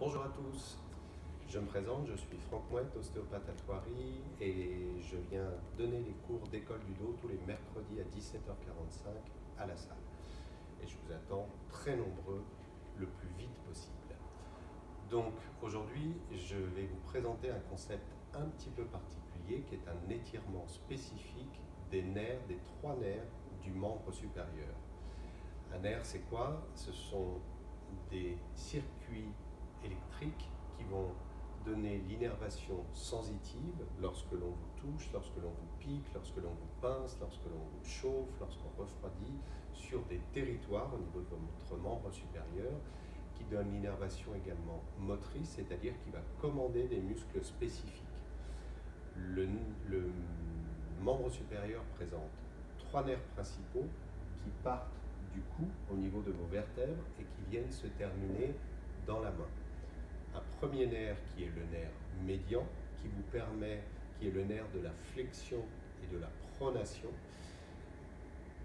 Bonjour à tous, je me présente, je suis Franck Mouette, ostéopathe à Thoiry et je viens donner les cours d'école du dos tous les mercredis à 17h45 à la salle. Et je vous attends très nombreux le plus vite possible. Donc aujourd'hui, je vais vous présenter un concept un petit peu particulier qui est un étirement spécifique des nerfs, des trois nerfs du membre supérieur. Un nerf, c'est quoi? Ce sont des circuits électriques qui vont donner l'innervation sensitive lorsque l'on vous touche, lorsque l'on vous pique, lorsque l'on vous pince, lorsque l'on vous chauffe, lorsqu'on refroidit sur des territoires au niveau de votre membre supérieur, qui donne l'innervation également motrice, c'est-à-dire qui va commander des muscles spécifiques. Le membre supérieur présente trois nerfs principaux qui partent du cou au niveau de vos vertèbres et qui viennent se terminer dans la main. Un premier nerf qui est le nerf médian, qui vous permet, qui est le nerf de la flexion et de la pronation.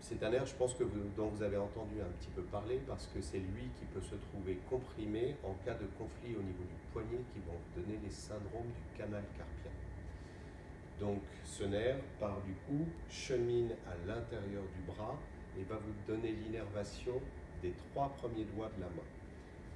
C'est un nerf, je pense, dont vous avez entendu un petit peu parler parce que c'est lui qui peut se trouver comprimé en cas de conflit au niveau du poignet qui vont vous donner les syndromes du canal carpien. Donc ce nerf part du cou, chemine à l'intérieur du bras et va vous donner l'innervation des trois premiers doigts de la main.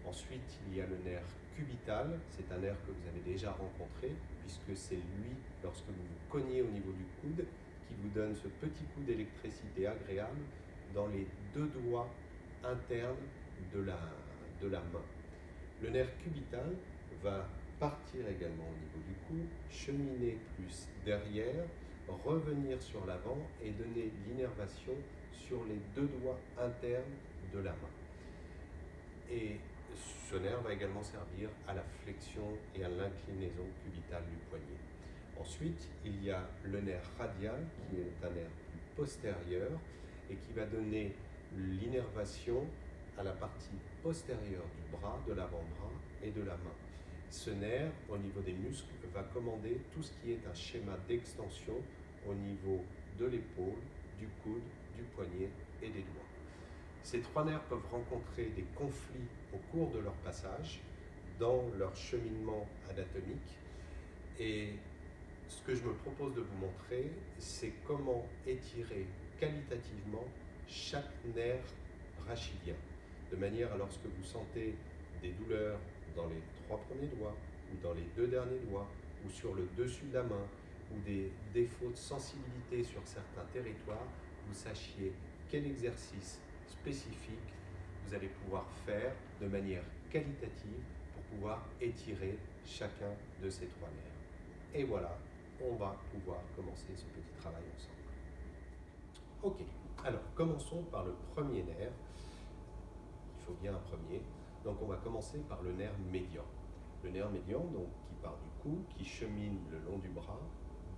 Ensuite, il y a le nerf cubital, c'est un nerf que vous avez déjà rencontré, puisque c'est lui, lorsque vous vous cognez au niveau du coude, qui vous donne ce petit coup d'électricité agréable dans les deux doigts internes de la main. Le nerf cubital va partir également au niveau du cou, cheminer plus derrière, revenir sur l'avant et donner l'innervation sur les deux doigts internes de la main. Et ce nerf va également servir à la flexion et à l'inclinaison cubitale du poignet. Ensuite, il y a le nerf radial, qui est un nerf plus postérieur et qui va donner l'innervation à la partie postérieure du bras, de l'avant-bras et de la main. Ce nerf, au niveau des muscles, va commander tout ce qui est un schéma d'extension au niveau de l'épaule, du coude, du poignet et des doigts. Ces trois nerfs peuvent rencontrer des conflits au cours de leur passage dans leur cheminement anatomique. Et ce que je me propose de vous montrer, c'est comment étirer qualitativement chaque nerf rachidien, de manière à lorsque vous sentez des douleurs dans les trois premiers doigts, ou dans les deux derniers doigts, ou sur le dessus de la main, ou des défauts de sensibilité sur certains territoires, vous sachiez quel exercice spécifique vous allez pouvoir faire de manière qualitative pour pouvoir étirer chacun de ces trois nerfs. Et voilà, on va pouvoir commencer ce petit travail ensemble. Ok, alors commençons par le premier nerf. Il faut bien un premier. Donc on va commencer par le nerf médian. Le nerf médian, donc, qui part du cou, qui chemine le long du bras,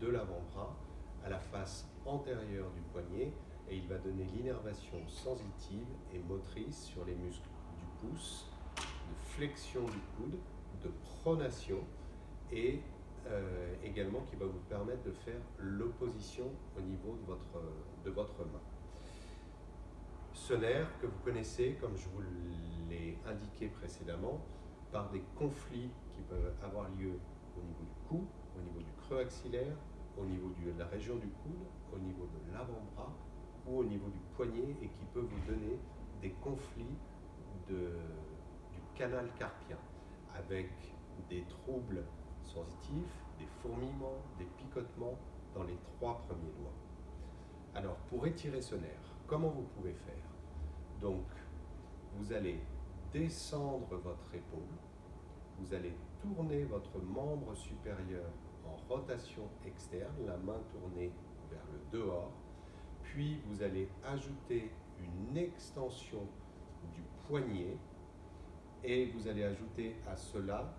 de l'avant-bras, à la face antérieure du poignet, et il va donner l'innervation sensitive et motrice sur les muscles du pouce, de flexion du coude, de pronation, et également qui va vous permettre de faire l'opposition au niveau de votre main. Ce nerf que vous connaissez, comme je vous l'ai indiqué précédemment, par des conflits qui peuvent avoir lieu au niveau du cou, au niveau du creux axillaire, au niveau de la région du coude, au niveau de l'avant-bras ou au niveau du poignet et qui peut vous donner des conflits du canal carpien avec des troubles sensitifs, des fourmillements, des picotements dans les trois premiers doigts. Alors pour étirer ce nerf, comment vous pouvez faire? Donc vous allez descendre votre épaule, vous allez tourner votre membre supérieur en rotation externe, la main tournée vers le dehors, puis vous allez ajouter une extension du poignet et vous allez ajouter à cela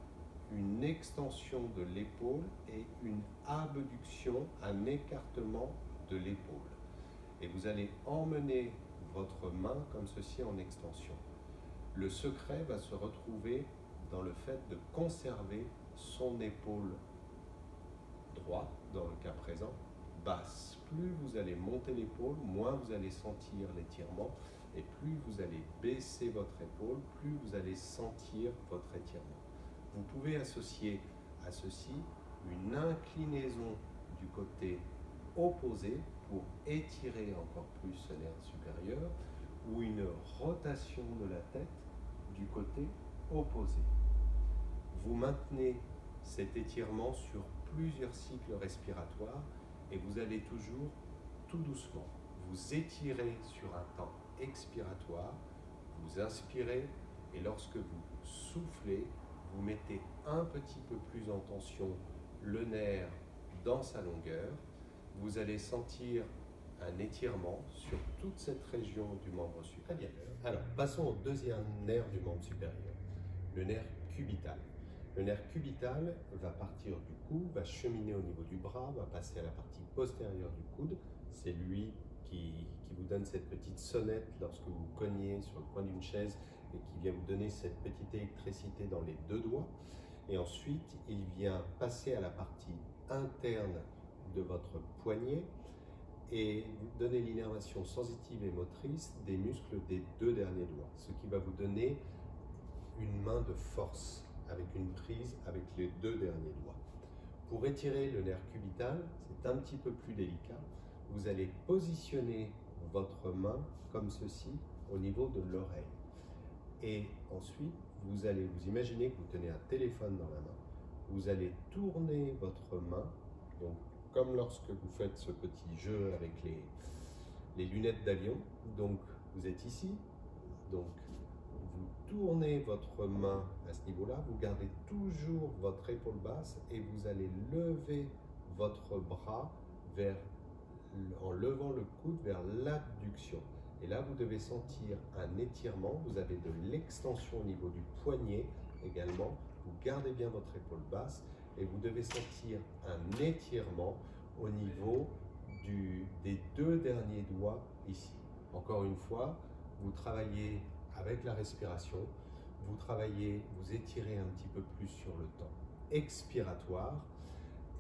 une extension de l'épaule et une abduction, un écartement de l'épaule. Et vous allez emmener votre main comme ceci en extension. Le secret va se retrouver dans le fait de conserver son épaule droite, dans le cas présent, basse. Plus vous allez monter l'épaule, moins vous allez sentir l'étirement, et plus vous allez baisser votre épaule, plus vous allez sentir votre étirement. Vous pouvez associer à ceci une inclinaison du côté opposé pour étirer encore plus ce nerf supérieur ou une rotation de la tête du côté opposé. Vous maintenez cet étirement sur plusieurs cycles respiratoires et vous allez toujours tout doucement vous étirez sur un temps expiratoire, vous inspirez et lorsque vous soufflez, vous mettez un petit peu plus en tension le nerf dans sa longueur. Vous allez sentir un étirement sur toute cette région du membre supérieur. Alors, passons au deuxième nerf du membre supérieur, le nerf cubital. Le nerf cubital va partir du cou, va cheminer au niveau du bras, va passer à la partie postérieure du coude. C'est lui qui vous donne cette petite sonnette lorsque vous cognez sur le coin d'une chaise et qui vient vous donner cette petite électricité dans les deux doigts. Et ensuite, il vient passer à la partie interne de votre poignet et vous donner l'innervation sensitive et motrice des muscles des deux derniers doigts, ce qui va vous donner une main de force avec une prise avec les deux derniers doigts. Pour étirer le nerf cubital, c'est un petit peu plus délicat. Vous allez positionner votre main comme ceci au niveau de l'oreille. Et ensuite, vous allez vous imaginer que vous tenez un téléphone dans la main. Vous allez tourner votre main, donc comme lorsque vous faites ce petit jeu avec les lunettes d'avion. Donc vous êtes ici, donc vous tournez votre main à ce niveau-là, vous gardez toujours votre épaule basse et vous allez lever votre bras en levant le coude vers l'abduction. Et là, vous devez sentir un étirement. Vous avez de l'extension au niveau du poignet également. Vous gardez bien votre épaule basse et vous devez sentir un étirement au niveau des deux derniers doigts ici. Encore une fois, vous travaillez avec la respiration. Vous travaillez, vous étirez un petit peu plus sur le temps expiratoire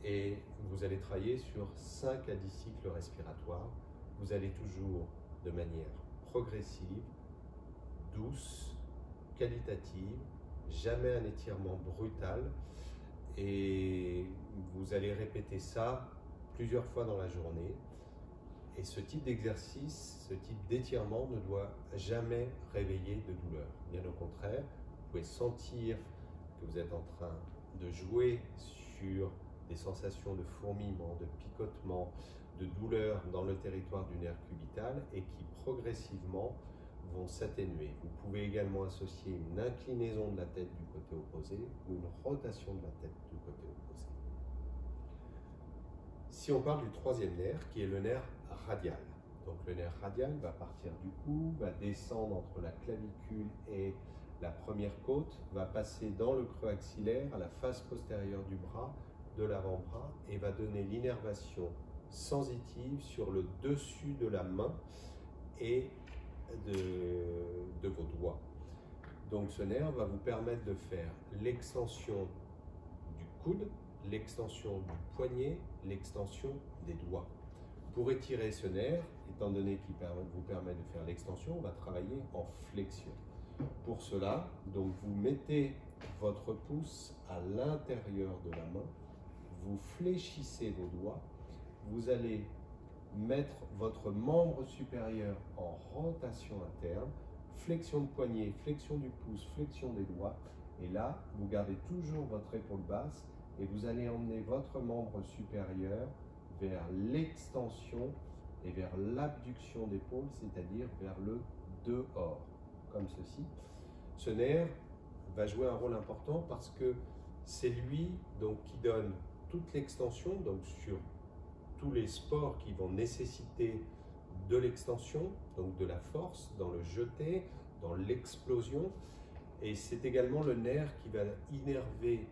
et vous allez travailler sur 5 à 10 cycles respiratoires. Vous allez toujours de manière progressive, douce, qualitative, jamais un étirement brutal et vous allez répéter ça plusieurs fois dans la journée. Et ce type d'exercice, ce type d'étirement ne doit jamais réveiller de douleur. Bien au contraire, vous pouvez sentir que vous êtes en train de jouer sur des sensations de fourmillement, de picotement, de douleur dans le territoire du nerf cubital et qui progressivement vont s'atténuer. Vous pouvez également associer une inclinaison de la tête du côté opposé ou une rotation de la tête du côté opposé. Si on parle du troisième nerf qui est le nerf radial, donc le nerf radial va partir du cou, va descendre entre la clavicule et la première côte, va passer dans le creux axillaire à la face postérieure du bras, de l'avant-bras et va donner l'innervation sensitive sur le dessus de la main et de vos doigts. Donc ce nerf va vous permettre de faire l'extension du coude, l'extension du poignet, l'extension des doigts. Pour étirer ce nerf, étant donné qu'il vous permet de faire l'extension, on va travailler en flexion. Pour cela, donc vous mettez votre pouce à l'intérieur de la main, vous fléchissez vos doigts, vous allez mettre votre membre supérieur en rotation interne, flexion de poignet, flexion du pouce, flexion des doigts, et là, vous gardez toujours votre épaule basse et vous allez emmener votre membre supérieur vers l'extension et vers l'abduction d'épaule, c'est-à-dire vers le dehors, comme ceci. Ce nerf va jouer un rôle important parce que c'est lui donc, qui donne toute l'extension, donc sur tous les sports qui vont nécessiter de l'extension, donc de la force dans le jeté, dans l'explosion. Et c'est également le nerf qui va innerver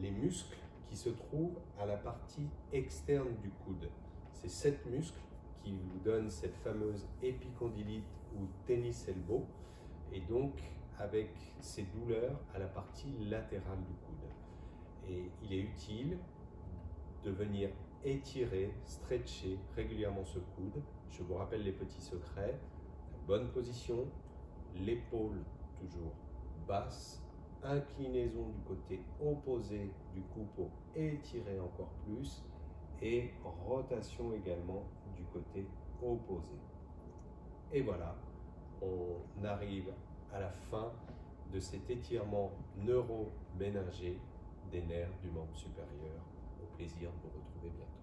les muscles qui se trouvent à la partie externe du coude. C'est cet muscle qui vous donne cette fameuse épicondylite ou tennis elbow, et donc avec ces douleurs à la partie latérale du coude. Et il est utile de venir étirer, stretcher régulièrement ce coude. Je vous rappelle les petits secrets. La bonne position, l'épaule toujours basse, inclinaison du côté opposé du coupeau, étirer encore plus, et rotation également du côté opposé. Et voilà, on arrive à la fin de cet étirement neuro-méningé des nerfs du membre supérieur. Au plaisir de vous retrouver bientôt.